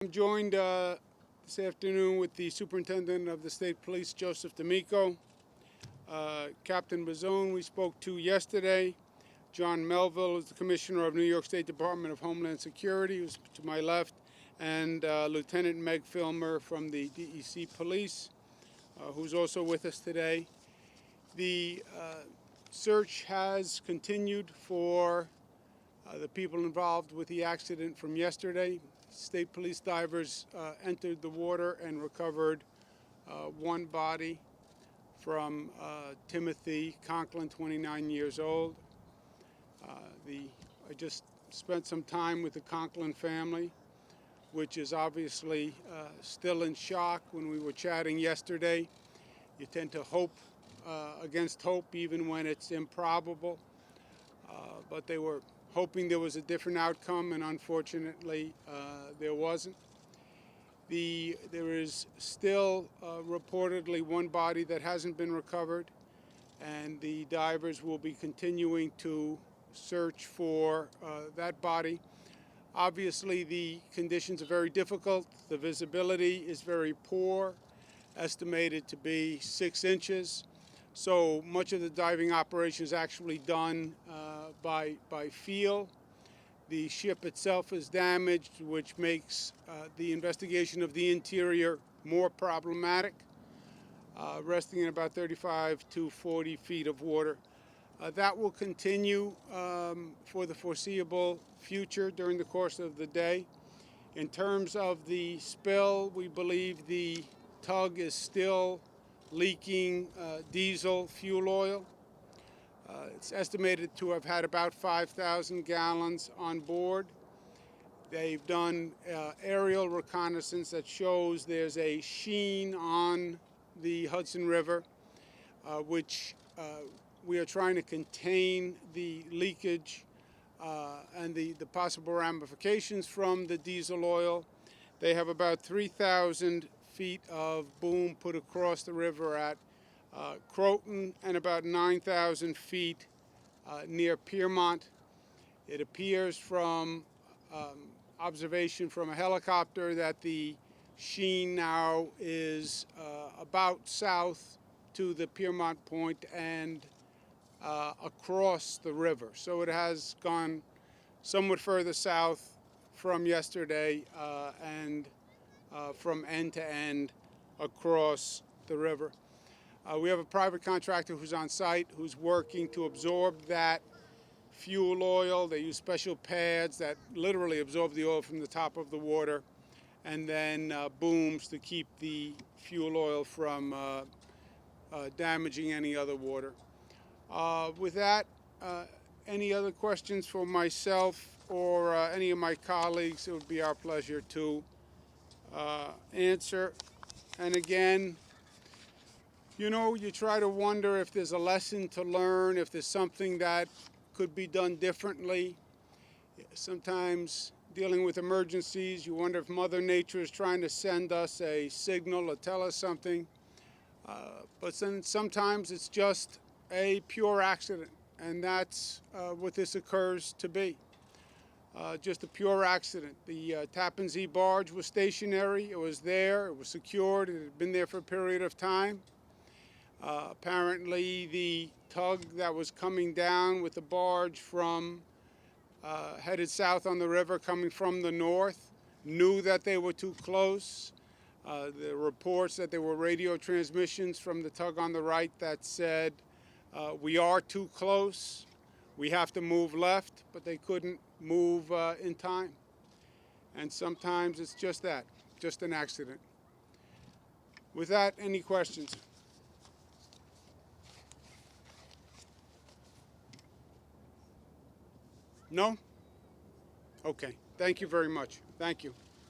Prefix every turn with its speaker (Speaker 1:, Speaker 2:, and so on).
Speaker 1: I'm joined this afternoon with the Superintendent of the State Police, Joseph D'Amico. Captain Bazoon we spoke to yesterday. John Melville is the Commissioner of New York State Department of Homeland Security, who's to my left, and Lieutenant Meg Filmer from the DEC Police, who's also with us today. The search has continued for the people involved with the accident from yesterday. State police divers entered the water and recovered one body from Timothy Conklin, 29 years old. I just spent some time with the Conklin family, which is obviously still in shock. When we were chatting yesterday, you tend to hope against hope even when it's improbable, but they were hoping there was a different outcome, and unfortunately there wasn't. There is still reportedly one body that hasn't been recovered, and the divers will be continuing to search for that body. Obviously, the conditions are very difficult. The visibility is very poor, estimated to be 6 inches. So much of the diving operation is actually done by feel. The ship itself is damaged, which makes the investigation of the interior more problematic, resting in about 35 to 40 feet of water. That will continue for the foreseeable future during the course of the day. In terms of the spill, we believe the tug is still leaking diesel fuel oil. It's estimated to have had about 5,000 gallons on board. They've done aerial reconnaissance that shows there's a sheen on the Hudson River, which we are trying to contain the leakage and the possible ramifications from the diesel oil. They have about 3,000 feet of boom put across the river at Croton and about 9,000 feet near Piermont. It appears from observation from a helicopter that the sheen now is about south to the Piermont Point and across the river. So it has gone somewhat further south from yesterday and from end to end across the river. We have a private contractor who's on site who's working to absorb that fuel oil. They use special pads that literally absorb the oil from the top of the water, and then booms to keep the fuel oil from damaging any other water. With that, any other questions for myself or any of my colleagues? It would be our pleasure to answer. And again, you know, you try to wonder if there's a lesson to learn, if there's something that could be done differently. Sometimes dealing with emergencies, you wonder if Mother Nature is trying to send us a signal or tell us something. But then sometimes it's just a pure accident, and that's what this occurs to be. Just a pure accident. The Tappan Zee barge was stationary. It was there. It was secured. It had been there for a period of time. Apparently, the tug that was coming down with the barge from headed south on the river, coming from the north, knew that they were too close. The reports that there were radio transmissions from the tug on the right that said, we are too close. We have to move left, but they couldn't move in time. And sometimes it's just that, just an accident. With that, any questions? No? Okay. Thank you very much. Thank you.